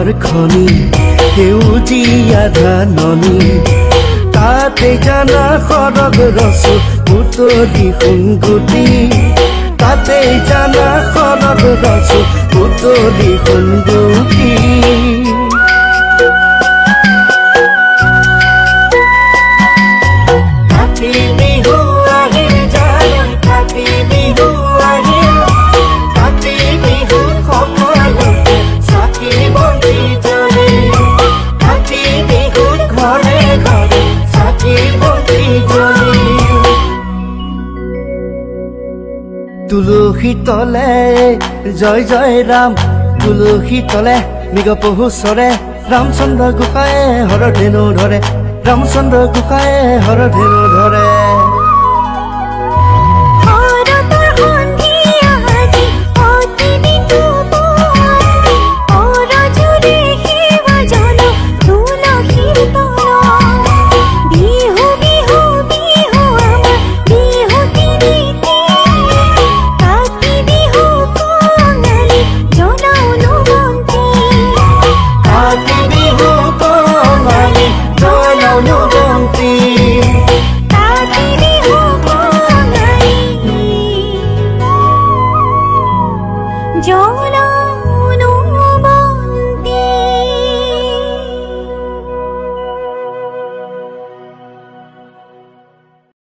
সোণৰ খনি সেউজীয়া ধাননি তাতে জানা সৰগ ৰচো উতলি সোণগুটি তাতে জানা সৰগ ৰচো উতলি সোণগুটি তুলসী তলে জয় জয় ৰাম তুলসী তলে মৃগ পহু চৰে ৰামচন্দ্ৰ গোসাঁয়ে হৰধেনু ধৰে ৰামচন্দ্ৰ গোসাঁয়ে হৰধেনু ধৰে Jonah